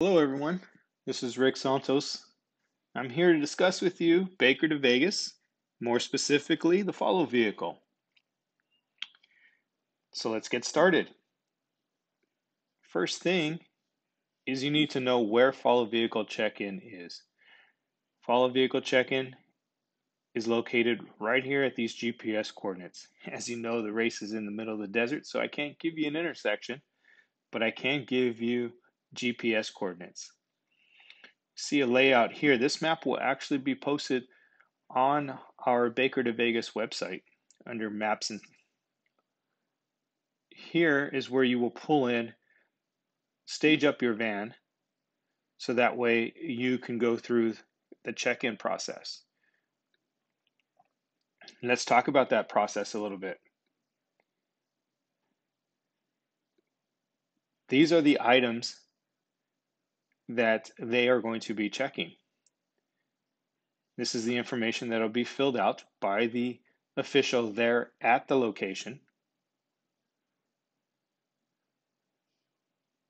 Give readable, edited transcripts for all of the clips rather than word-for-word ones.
Hello, everyone. This is Rick Santos. I'm here to discuss with you Baker to Vegas, more specifically, the follow vehicle. So let's get started. First thing is you need to know where follow vehicle check-in is. Follow vehicle check-in is located right here at these GPS coordinates. As you know, the race is in the middle of the desert, so I can't give you an intersection, but I can give you GPS coordinates. See a layout here. This map will actually be posted on our Baker to Vegas website under maps, and here is where you will pull in, stage up your van, so that way you can go through the check-in process. Let's talk about that process a little bit. These are the items that they are going to be checking. This is the information that will be filled out by the official there at the location.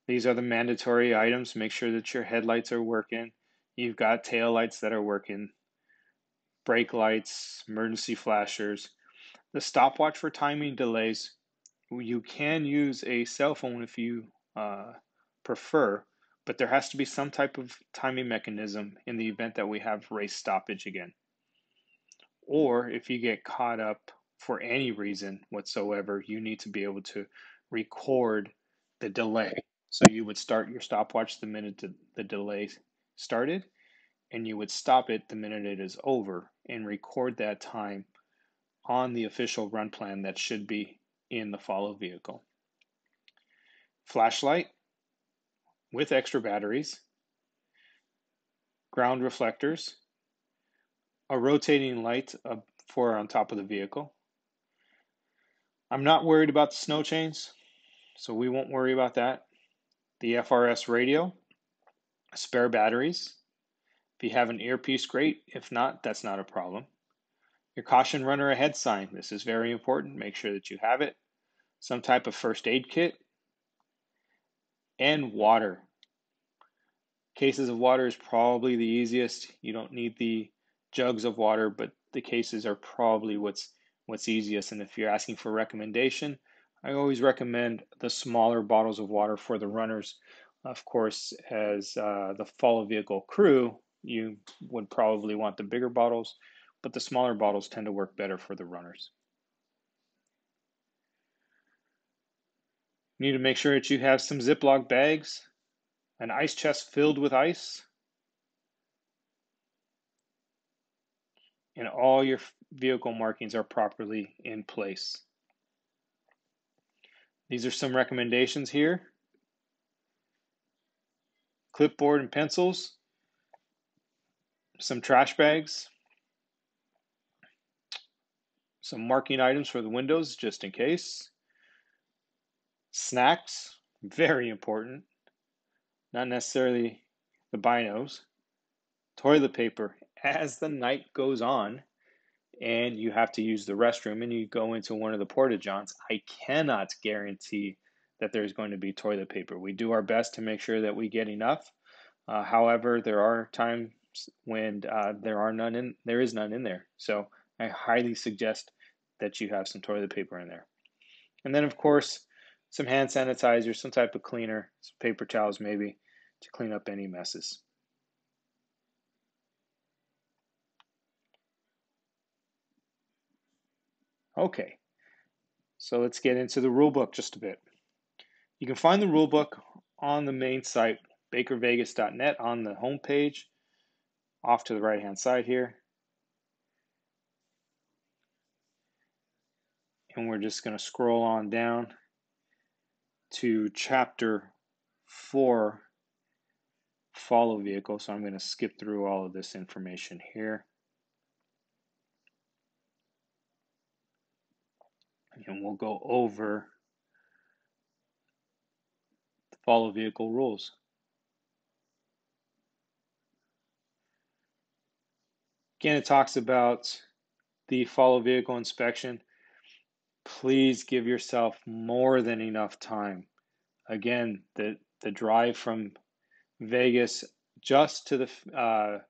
These are the mandatory items. Make sure that your headlights are working. You've got tail lights that are working, brake lights, emergency flashers. The stopwatch for timing delays, you can use a cell phone if you prefer, but there has to be some type of timing mechanism in the event that we have race stoppage again. Or if you get caught up for any reason whatsoever, you need to be able to record the delay. So you would start your stopwatch the minute the delay started, and you would stop it the minute it is over and record that time on the official run plan that should be in the follow vehicle. Flashlight with extra batteries, ground reflectors, a rotating light for on top of the vehicle. I'm not worried about the snow chains, so we won't worry about that. The FRS radio, spare batteries. If you have an earpiece, great. If not, that's not a problem. Your caution runner ahead sign. This is very important. Make sure that you have it. Some type of first aid kit. And water. Cases of water is probably the easiest. You don't need the jugs of water, but the cases are probably what's easiest. And if you're asking for recommendation, I always recommend the smaller bottles of water for the runners. Of course, as the follow vehicle crew, you would probably want the bigger bottles, but the smaller bottles tend to work better for the runners. You need to make sure that you have some Ziploc bags, an ice chest filled with ice, and all your vehicle markings are properly in place. These are some recommendations here. Clipboard and pencils, some trash bags, some marking items for the windows just in case. Snacks, very important, not necessarily the binos. Toilet paper, as the night goes on and you have to use the restroom and you go into one of the porta-johns, I cannot guarantee that there's going to be toilet paper. We do our best to make sure that we get enough. However, there are times when there is none in there. So I highly suggest that you have some toilet paper in there. And then, of course, some hand sanitizer, some type of cleaner, some paper towels maybe to clean up any messes. Okay, so let's get into the rule book just a bit. You can find the rule book on the main site, bakervegas.net, on the home page, off to the right-hand side here. And we're just going to scroll on down to Chapter 4, Follow Vehicle. So I'm going to skip through all of this information here. And we'll go over the Follow Vehicle rules. Again, it talks about the Follow Vehicle inspection. Please give yourself more than enough time. Again, the drive from Vegas just to the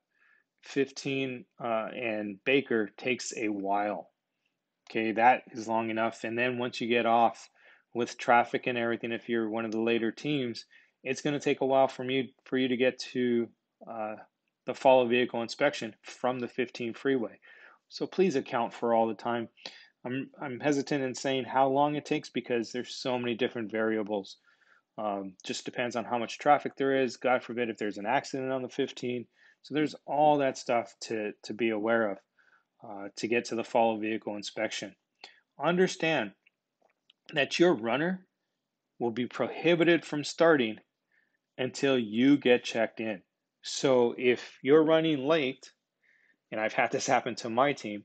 15 and Baker takes a while. Okay, that is long enough. And then once you get off with traffic and everything, if you're one of the later teams, it's going to take a while for you to get to uh, the follow vehicle inspection from the 15 freeway. So please account for all the time. I'm hesitant in saying how long it takes because there's so many different variables. Just depends on how much traffic there is. God forbid if there's an accident on the 15. So there's all that stuff to be aware of to get to the follow vehicle inspection. Understand that your runner will be prohibited from starting until you get checked in. So if you're running late, and I've had this happen to my team,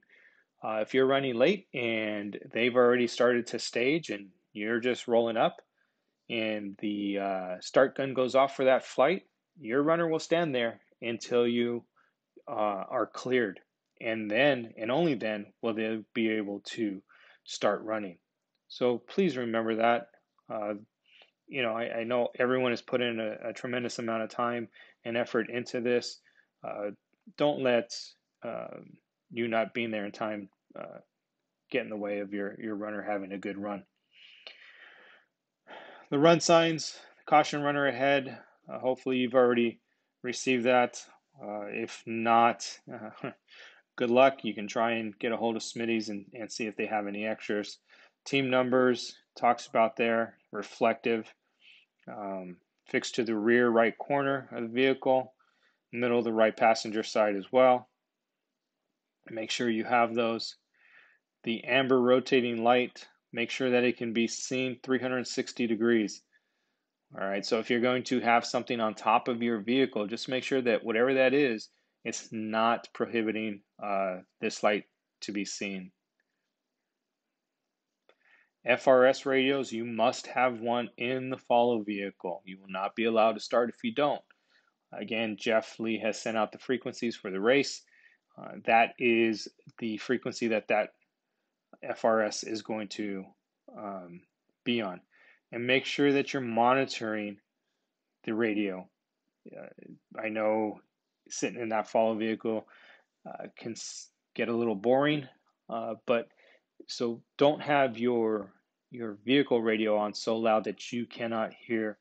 if you're running late and they've already started to stage and you're just rolling up and the start gun goes off for that flight, your runner will stand there until you are cleared. And then, and only then, will they be able to start running. So please remember that. Uh, I know everyone has put in a tremendous amount of time and effort into this. Uh, don't let uh, you not being there in time get in the way of your runner having a good run. The run signs, caution runner ahead. Hopefully you've already received that. If not, good luck. You can try and get a hold of Smitty's and see if they have any extras. Team numbers talks about there, reflective, fixed to the rear right corner of the vehicle, middle of the right passenger side as well. Make sure you have those. The amber rotating light, make sure that it can be seen 360 degrees. All right, so if you're going to have something on top of your vehicle, just make sure that whatever that is, it's not prohibiting this light to be seen. FRS radios, you must have one in the follow vehicle. You will not be allowed to start if you don't. Again, Jeff Lee has sent out the frequencies for the race. That is the frequency that FRS is going to be on. And make sure that you're monitoring the radio. I know sitting in that follow vehicle can get a little boring, but so don't have your vehicle radio on so loud that you cannot hear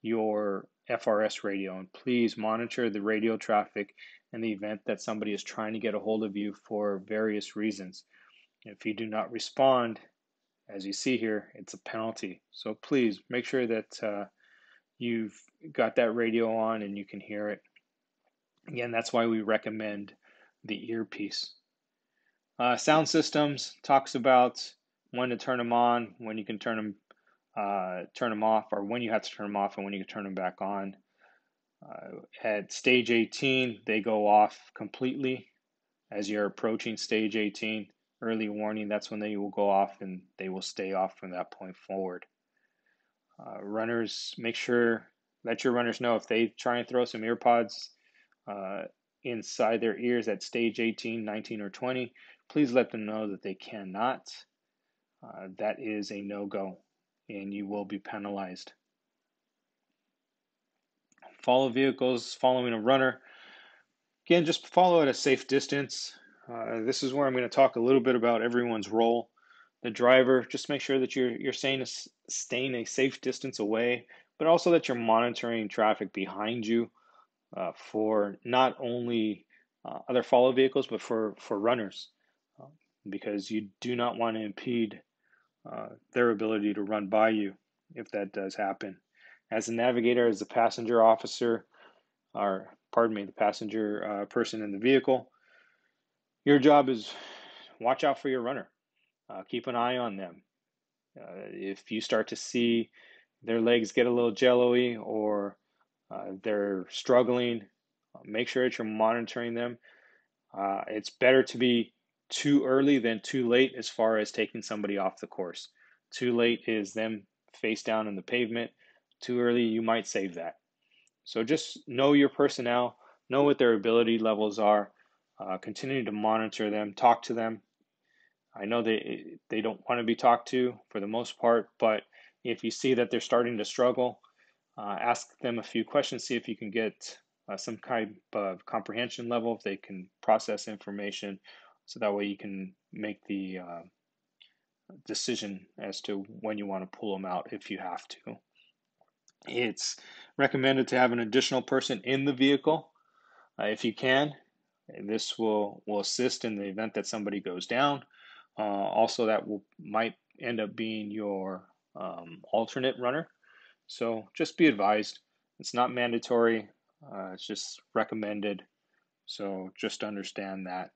your FRS radio. And please monitor the radio traffic in the event that somebody is trying to get a hold of you for various reasons. If you do not respond, as you see here, it's a penalty. So please make sure that you've got that radio on and you can hear it. Again, that's why we recommend the earpiece. Sound systems talks about when to turn them on, when you can turn them off, or when you have to turn them off and when you can turn them back on. At stage 18, they go off completely as you're approaching stage 18. Early warning, that's when they will go off and they will stay off from that point forward. Runners, make sure let your runners know if they try and throw some ear pods inside their ears at stage 18, 19, or 20, please let them know that they cannot. That is a no-go, and you will be penalized. Follow vehicles following a runner. Again, just follow at a safe distance. This is where I'm going to talk a little bit about everyone's role. The driver, just make sure that you're staying a safe distance away, but also that you're monitoring traffic behind you for not only other follow vehicles, but for runners, because you do not want to impede their ability to run by you if that does happen. As a navigator, as a passenger officer, or pardon me, the passenger person in the vehicle, your job is watch out for your runner. Keep an eye on them. If you start to see their legs get a little jello-y or they're struggling, make sure that you're monitoring them. It's better to be too early than too late as far as taking somebody off the course. Too late is them face down in the pavement. Too early, you might save that. So just know your personnel, know what their ability levels are, continue to monitor them, talk to them. I know they don't want to be talked to for the most part, but if you see that they're starting to struggle, Ask them a few questions, see if you can get some kind of comprehension level, if they can process information, so that way you can make the decision as to when you want to pull them out if you have to. It's recommended to have an additional person in the vehicle if you can. This will assist in the event that somebody goes down. Also, that might end up being your alternate runner. So just be advised. It's not mandatory. It's just recommended. So just understand that.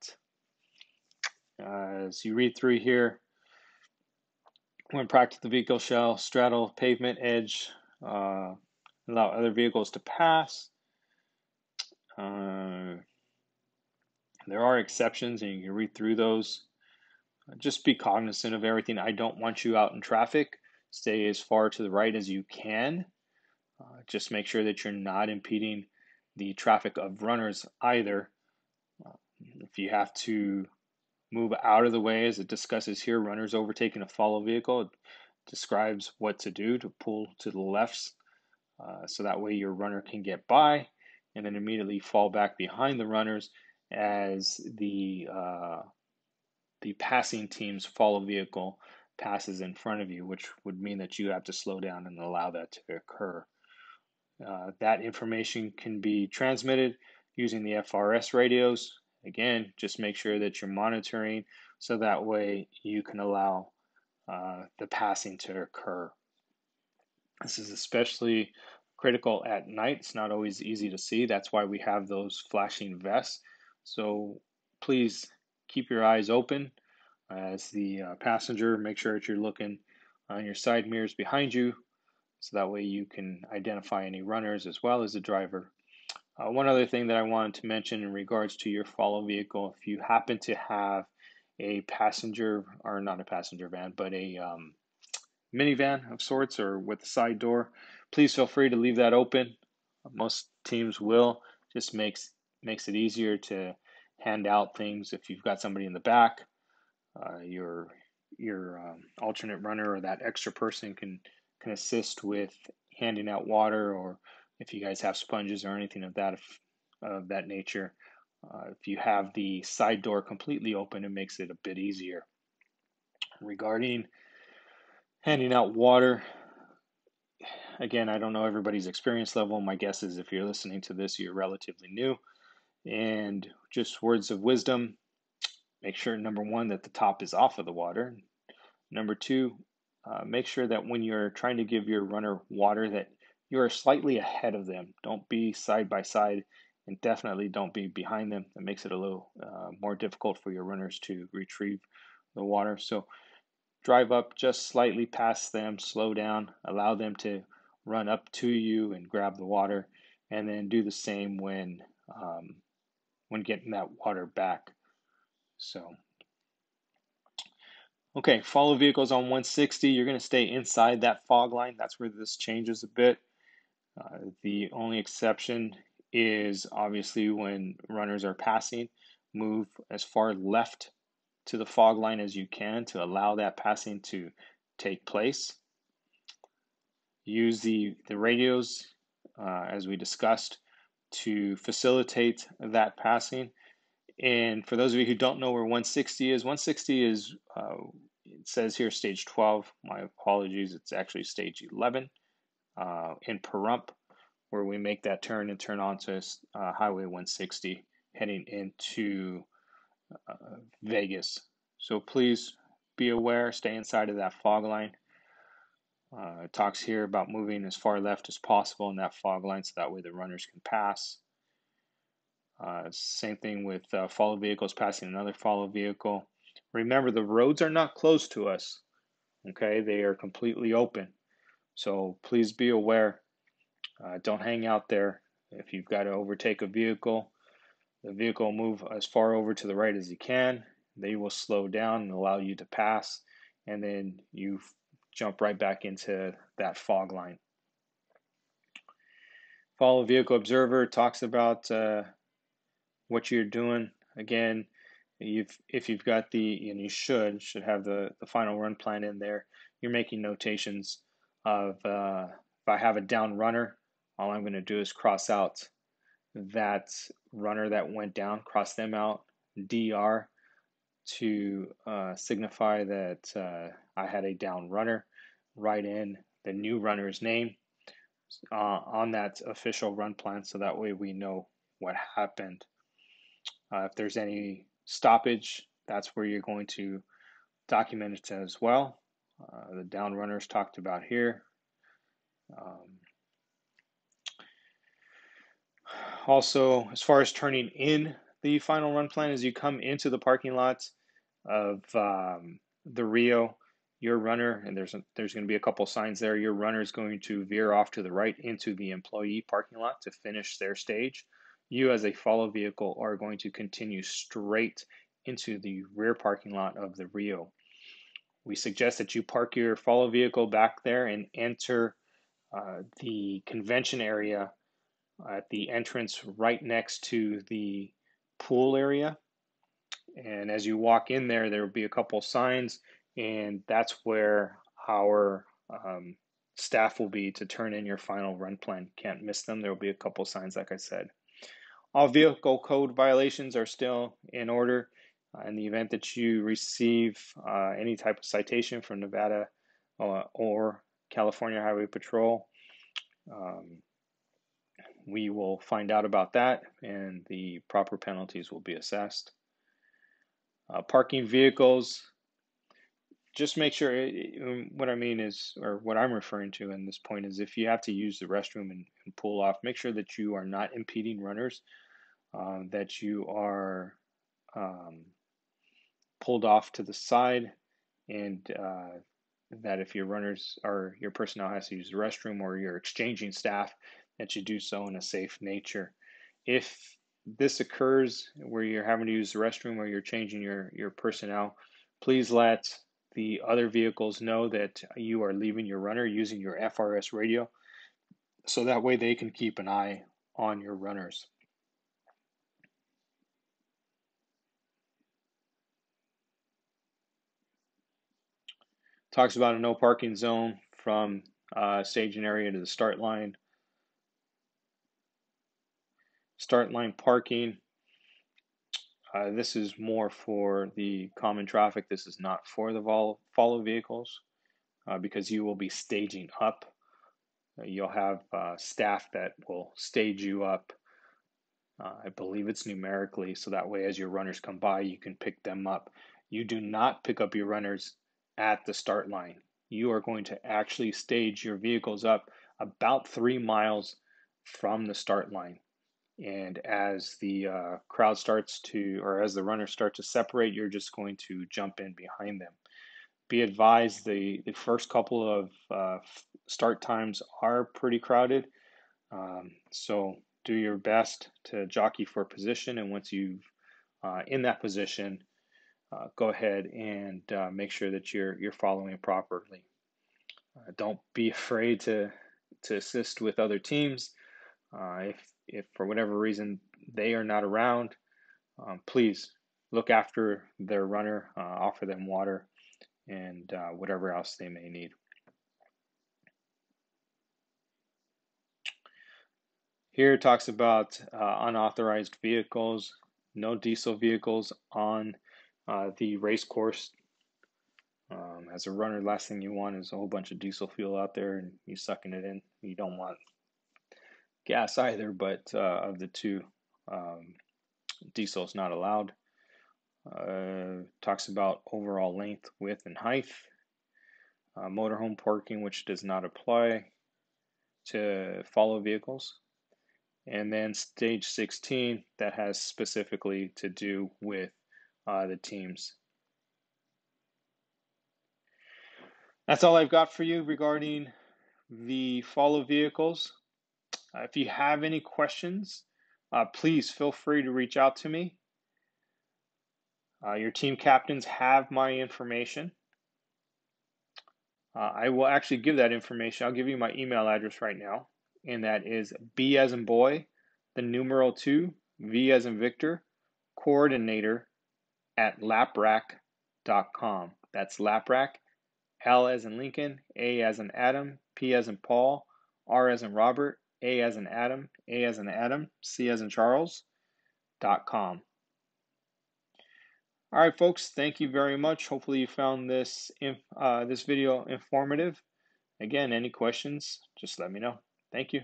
As you read through here, when practice, the vehicle shall straddle pavement edge, allow other vehicles to pass. There are exceptions, and you can read through those. Just be cognizant of everything. I don't want you out in traffic. Stay as far to the right as you can. Just make sure that you're not impeding the traffic of runners either. If you have to move out of the way, as it discusses here, runners overtaking a follow vehicle, it describes what to do to pull to the lefts, so that way your runner can get by and then immediately fall back behind the runners as the passing team's follow vehicle passes in front of you, which would mean that you have to slow down and allow that to occur. That information can be transmitted using the FRS radios. Again, just make sure that you're monitoring so that way you can allow the passing to occur. This is especially critical at night. It's not always easy to see. That's why we have those flashing vests. So please keep your eyes open as the passenger. Make sure that you're looking on your side mirrors behind you, so that way you can identify any runners as well as the driver. One other thing that I wanted to mention in regards to your follow vehicle, if you happen to have a passenger, or not a passenger van, but a minivan of sorts, or with a side door, please feel free to leave that open. Most teams will. Just makes it easier to hand out things if you've got somebody in the back. Your alternate runner or that extra person can assist with handing out water, or if you guys have sponges or anything of that nature. If you have the side door completely open, it makes it a bit easier. Regarding handing out water, again, I don't know everybody's experience level. My guess is if you're listening to this, you're relatively new. And just words of wisdom: make sure, number one, that the top is off of the water. Number two, make sure that when you're trying to give your runner water, that you are slightly ahead of them. Don't be side by side, and definitely don't be behind them. That makes it a little more difficult for your runners to retrieve the water. So drive up just slightly past them, slow down, allow them to run up to you and grab the water, and then do the same when getting that water back. So, okay, follow vehicles on 160. You're going to stay inside that fog line. That's where this changes a bit. The only exception is obviously when runners are passing. Move as far left to the fog line as you can to allow that passing to take place. Use the radios, as we discussed, to facilitate that passing. And for those of you who don't know where 160 is, 160 is, it says here, stage 12. My apologies, it's actually stage 11 in Pahrump, where we make that turn and turn onto Highway 160 heading into Vegas. So please be aware, stay inside of that fog line. It talks here about moving as far left as possible in that fog line so that way the runners can pass. Same thing with follow vehicles passing another follow vehicle. Remember, the roads are not closed to us. Okay, they are completely open. So please be aware. Don't hang out there. If you've got to overtake a vehicle, the vehicle will move as far over to the right as you can. They will slow down and allow you to pass, and then you jump right back into that fog line. Follow vehicle observer talks about what you're doing. Again, if you've got and you should have the final run plan in there. You're making notations of If I have a down runner, all I'm going to do is cross out that runner that went down, cross them out, DR, to signify that I had a down runner, write in the new runner's name on that official run plan, so that way we know what happened. If there's any stoppage, that's where you're going to document it as well. The down runners talked about here. Also, as far as turning in the final run plan, as you come into the parking lot of the Rio, your runner, and there's going to be a couple signs there, your runner is going to veer off to the right into the employee parking lot to finish their stage. You as a follow vehicle are going to continue straight into the rear parking lot of the Rio. We suggest that you park your follow vehicle back there and enter the convention area at the entrance right next to the pool area. And as you walk in there, there will be a couple signs, and that's where our staff will be to turn in your final run plan. Can't miss them. There will be a couple signs, like I said. All vehicle code violations are still in order. In the event that you receive any type of citation from Nevada or California Highway Patrol, we will find out about that, and the proper penalties will be assessed. Parking vehicles, just make sure, what I mean is, or what I'm referring to in this point is, if you have to use the restroom and pull off, make sure that you are not impeding runners, that you are pulled off to the side, and that if your runners or your personnel has to use the restroom, or you're exchanging staff, that you do so in a safe nature. If this occurs where you're having to use the restroom or you're changing your personnel, please let the other vehicles know that you are leaving your runner using your FRS radio, so that way they can keep an eye on your runners. Talks about a no parking zone from staging area to the start line. Start line parking. This is more for the common traffic. This is not for the follow vehicles, because you will be staging up. You'll have staff that will stage you up. I believe it's numerically, so that way as your runners come by, you can pick them up. You do not pick up your runners at the start line. You are going to actually stage your vehicles up about 3 miles from the start line. And as the crowd starts to, or as the runners start to separate, you're just going to jump in behind them. Be advised, the first couple of start times are pretty crowded. So do your best to jockey for position. And once you've in that position, go ahead and make sure that you're following properly. Don't be afraid to assist with other teams. If for whatever reason they are not around, please look after their runner, offer them water, and whatever else they may need. Here it talks about unauthorized vehicles, no diesel vehicles on the race course. As a runner, last thing you want is a whole bunch of diesel fuel out there and you sucking it in. You don't want gas either, but of the two, diesel is not allowed. Talks about overall length, width, and height. Motorhome parking, which does not apply to follow vehicles. And then stage 16, that has specifically to do with the teams. That's all I've got for you regarding the follow vehicles. If you have any questions, please feel free to reach out to me. Your team captains have my information. I will actually give that information. I'll give you my email address right now, and that is B as in boy, the numeral 2, V as in Victor, coordinator at laprac.com. That's Laprac, L as in Lincoln, A as in Adam, P as in Paul, R as in Robert, A as in Adam, A as in Adam, C as in Charles.com. All right, folks, thank you very much. Hopefully you found this video informative. Again, any questions, just let me know. Thank you.